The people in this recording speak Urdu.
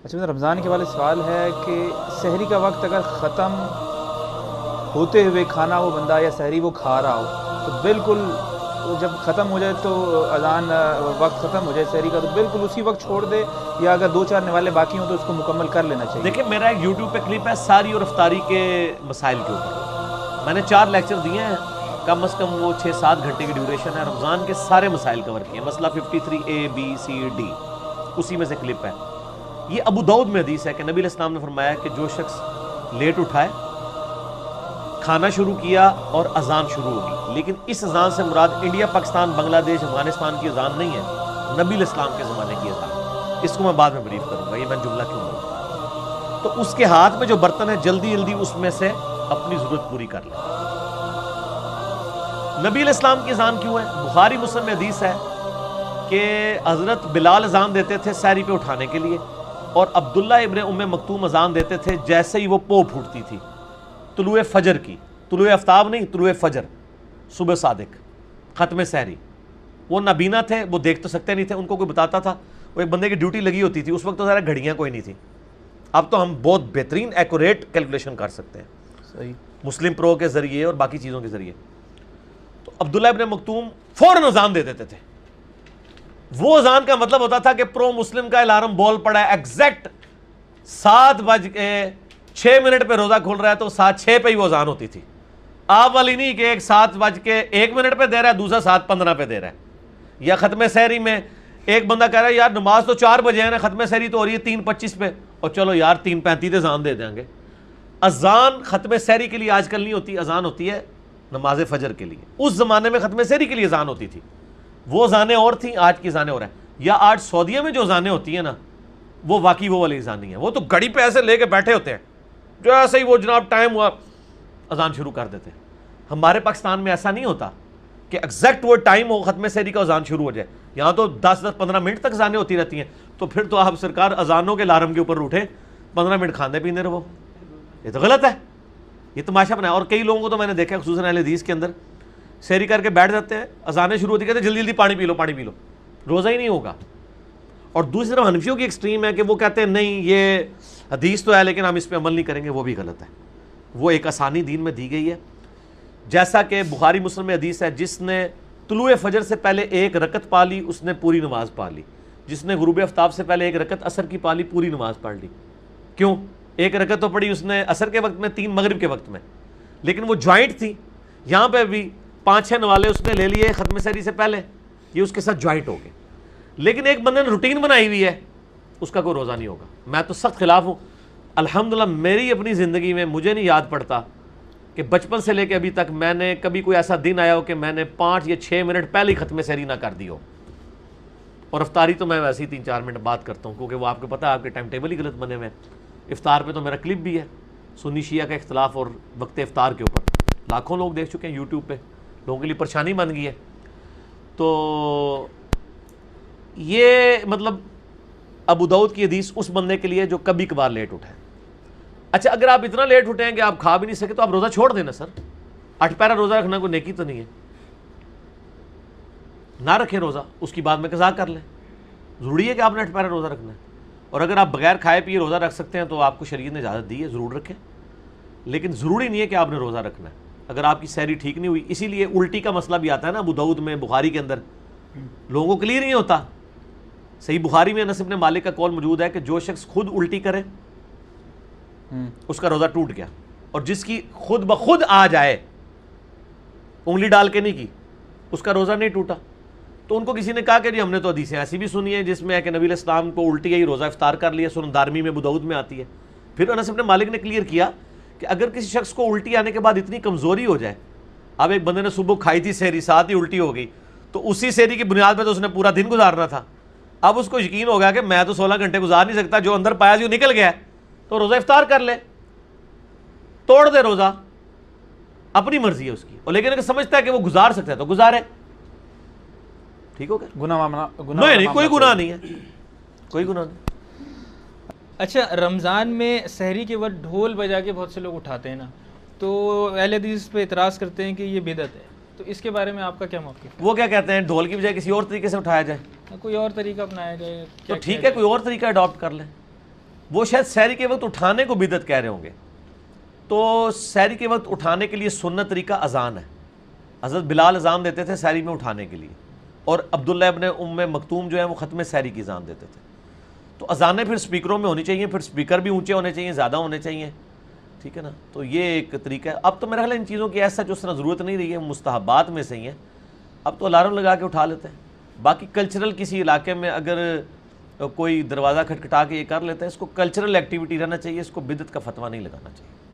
اچھا رمضان کے والے سوال ہے کہ سحری کا وقت اگر ختم ہوتے ہوئے کھانا وہ بندہ یا سحری وہ کھا رہا ہو تو بالکل جب ختم ہو جائے تو اذان وقت ختم ہو جائے سحری کا تو بالکل اسی وقت چھوڑ دے، یا اگر 2-4 نوالے باقی ہوں تو اس کو مکمل کر لینا چاہیے؟ دیکھیں میرا ایک یوٹیوب پہ کلپ ہے ساری اور افطاری کے مسائل کے اوپر، میں نے 4 لیکچر دیے ہیں، کم از کم وہ 6-7 گھنٹے کی ڈیوریشن ہے، رمضان کے سارے مسائل کور کیے ہیں، مسئلہ 53A B C D اسی میں سے کلپ ہے۔ یہ ابو داؤد میں حدیث ہے کہ نبی علیہ السلام نے فرمایا کہ جو شخص لیٹ اٹھائے، کھانا شروع کیا اور اذان شروع ہوگی، لیکن اس اذان سے مراد انڈیا پاکستان بنگلہ دیش افغانستان کی اذان نہیں ہے، نبی علیہ السلام کے زمانے کی اذان، اس کو میں بعد میں بریف کروں گا، یہ میں جملہ کیوں بولوں۔ تو اس کے ہاتھ میں جو برتن ہے جلدی جلدی اس میں سے اپنی ضرورت پوری کر لیں۔ نبی علیہ السلام کی اذان کیوں ہے؟ بخاری مسلم میں حدیث ہے کہ حضرت بلال اذان دیتے تھے سحری پہ اٹھانے کے لیے، اور عبداللہ ابن ام مکتوم اذان دیتے تھے جیسے ہی وہ پو پھوٹتی تھی طلوع فجر کی، طلوع آفتاب نہیں، طلوع فجر، صبح صادق، ختم سحری۔ وہ نابینا تھے، وہ دیکھ تو سکتے نہیں تھے، ان کو کوئی بتاتا تھا، وہ ایک بندے کی ڈیوٹی لگی ہوتی تھی، اس وقت تو ذرا گھڑیاں کوئی نہیں تھی، اب تو ہم بہت بہترین ایکوریٹ کیلکولیشن کر سکتے ہیں صحیح مسلم پرو کے ذریعے اور باقی چیزوں کے ذریعے۔ تو عبداللہ ابن مکتوم فوراً اذان دے دیتے تھے، وہ اذان کا مطلب ہوتا تھا کہ پرو مسلم کا الارم بول پڑا ہے، ایگزیکٹ 7:06 پہ روزہ کھول رہا ہے تو 7:06 پہ ہی وہ اذان ہوتی تھی، آپ والی نہیں کہ ایک 7:01 پہ دے رہا ہے، دوسرا 7:15 پہ دے رہا ہے۔ یا ختم سحری میں ایک بندہ کہہ رہا ہے یار نماز تو 4 بجے ہے نا، ختم سحری تو ہو رہی ہے 3:25 پہ، اور چلو یار 3:35 اذان دے دیں گے۔ اذان ختم سحری کے لیے آج کل نہیں ہوتی، اذان ہوتی ہے نماز فجر کے لیے، اس زمانے میں ختم سحری کے لیے اذان ہوتی تھی، وہ اذانیں اور تھیں، آج کی اذانیں اور ہیں۔ یا آج سعودیہ میں جو اذانیں ہوتی ہیں نا، وہ واقعی وہ والی اذان نہیں ہے، وہ تو گھڑی پہ ایسے لے کے بیٹھے ہوتے ہیں، جو ایسے ہی وہ جناب ٹائم ہوا اذان شروع کر دیتے ہیں۔ ہمارے پاکستان میں ایسا نہیں ہوتا کہ ایگزیکٹ وہ ٹائم ہو ختم سحری کا اذان شروع ہو جائے، یہاں تو 10-15 منٹ تک اذانیں ہوتی رہتی ہیں، تو پھر تو آپ سرکار اذانوں کے الارم کے اوپر اٹھے 15 منٹ کھانے پینے رہو، یہ تو غلط ہے، یہ تماشا بنایا۔ اور کئی لوگوں کو تو میں نے دیکھا خصوصاً اہل حدیث کے اندر سحری کر کے بیٹھ جاتے ہیں، اذانیں شروع ہوتی کہتے ہیں جلدی جلدی پانی پی لو، پانی پی لو، روزہ ہی نہیں ہوگا۔ اور دوسری طرف حنفیوں کی ایکسٹریم ہے کہ وہ کہتے ہیں نہیں یہ حدیث تو ہے لیکن ہم اس پہ عمل نہیں کریں گے، وہ بھی غلط ہے، وہ ایک آسانی دین میں دی گئی ہے۔ جیسا کہ بخاری مسلم میں حدیث ہے جس نے طلوع فجر سے پہلے 1 رکعت پا لی اس نے پوری نماز پا لی، جس نے غروب آفتاب سے پہلے 1 رکعت عصر کی پا لی پوری نماز پڑھ لی۔ کیوں؟ 1 رکعت تو پڑھی اس نے عصر کے وقت میں، 3 مغرب کے وقت میں، لیکن وہ جوائنٹ تھی، یہاں پہ بھی 5-6 نوالے اس نے لے لیے ختم سحری سے پہلے، یہ اس کے ساتھ جوائنٹ ہو گئے۔ لیکن ایک بندے نے روٹین بنائی ہوئی ہے، اس کا کوئی روزہ نہیں ہوگا۔ میں تو سخت خلاف ہوں، الحمدللہ میری اپنی زندگی میں مجھے نہیں یاد پڑتا کہ بچپن سے لے کے ابھی تک میں نے کبھی کوئی ایسا دن آیا ہو کہ میں نے 5 یا 6 منٹ پہلے ہی ختم سحری نہ کر دی ہو۔ اور افطاری تو میں ویسے ہی 3-4 منٹ بات کرتا ہوں، کیونکہ وہ آپ کو پتہ ہے آپ کے ٹائم ٹیبل ہی غلط بنے ہوئے ہیں۔ افطار پہ تو میرا کلپ بھی ہے، سنی شیعہ کا اختلاف اور وقت افطار کے اوپر، لاکھوں لوگ دیکھ چکے ہیں یوٹیوب پہ، لوگوں کے لیے پریشانی بن گئی ہے۔ تو یہ مطلب ابو داؤد کی حدیث اس بندے کے لیے جو کبھی کبھار لیٹ اٹھے۔ اچھا اگر آپ اتنا لیٹ اٹھیں کہ آپ کھا بھی نہیں سکے تو آپ روزہ چھوڑ دینا سر، 8 پیرا روزہ رکھنا کوئی نیکی تو نہیں ہے، نہ رکھیں روزہ، اس کی بعد میں قضا کر لیں، ضروری ہے کہ آپ نے 8 پیرا روزہ رکھنا ہے۔ اور اگر آپ بغیر کھائے پیے روزہ رکھ سکتے ہیں تو آپ کو شریعت نے اجازت دی ہے، ضرور رکھیں، لیکن ضروری نہیں ہے کہ آپ نے روزہ رکھنا ہے اگر آپ کی سحری ٹھیک نہیں ہوئی۔ اسی لیے الٹی کا مسئلہ بھی آتا ہے نا ابو داؤد میں، بخاری کے اندر لوگوں کو کلیئر نہیں ہوتا۔ صحیح بخاری میں انس بن مالک کا قول موجود ہے کہ جو شخص خود الٹی کرے اس کا روزہ ٹوٹ گیا، اور جس کی خود بخود آ جائے، انگلی ڈال کے نہیں کی، اس کا روزہ نہیں ٹوٹا۔ تو ان کو کسی نے کہا کہ جی ہم نے تو حدیثیں ایسی بھی سنی ہیں جس میں ہے کہ نبی علیہ السلام کو الٹی ہے، روزہ افطار کر لیا، سنن دارمی میں، ابو داؤد میں آتی ہے۔ پھر انس بن مالک نے کلیئر کیا کہ اگر کسی شخص کو الٹی آنے کے بعد اتنی کمزوری ہو جائے، اب ایک بندے نے صبح کھائی تھی سحری، ساتھ ہی الٹی ہو گئی، تو اسی سحری کی بنیاد پہ تو اس نے پورا دن گزارنا تھا، اب اس کو یقین ہو گیا کہ میں تو 16 گھنٹے گزار نہیں سکتا، جو اندر پایا جو نکل گیا تو روزہ افطار کر لے، توڑ دے روزہ، اپنی مرضی ہے اس کی، اور لیکن اگر سمجھتا ہے کہ وہ گزار سکتا ہے تو گزارے، ٹھیک ہو گیا، گناہ نہیں کوئی گناہ نہیں ہے، کوئی گناہ نہیں۔ اچھا رمضان میں سحری کے وقت ڈھول بجا کے بہت سے لوگ اٹھاتے ہیں نا، تو اہل حدیث پہ اعتراض کرتے ہیں کہ یہ بدعت ہے، تو اس کے بارے میں آپ کا کیا موقف ہے؟ وہ کیا کہتے ہیں ڈھول کی بجائے کسی اور طریقے سے اٹھایا جائے، کوئی اور طریقہ اپنایا جائے تو ٹھیک ہے، کوئی اور طریقہ اڈاپٹ کر لیں، وہ شاید سحری کے وقت اٹھانے کو بدعت کہہ رہے ہوں گے. تو سحری کے وقت اٹھانے کے لیے سنت طریقہ اذان ہے. حضرت بلال اذان دیتے تھے سحری میں اٹھانے کے لیے, اور عبداللہ ابن ام مکتوم جو ہے وہ ختم سحری کی اذان دیتے تھے. تو اذانیں پھر سپیکروں میں ہونی چاہیے, پھر سپیکر بھی اونچے ہونے چاہیے, زیادہ ہونے چاہیے, ٹھیک ہے نا. تو یہ ایک طریقہ ہے. اب تو میرا خیال ہے ان چیزوں کی ایسا جو اس طرح ضرورت نہیں رہی ہے, مستحبات میں سے ہی ہیں. اب تو الارم لگا کے اٹھا لیتے ہیں. باقی کلچرل کسی علاقے میں اگر کوئی دروازہ کھٹکھٹا کے یہ کر لیتا ہے, اس کو کلچرل ایکٹیویٹی رہنا چاہیے, اس کو بدعت کا فتویٰ نہیں لگانا چاہیے.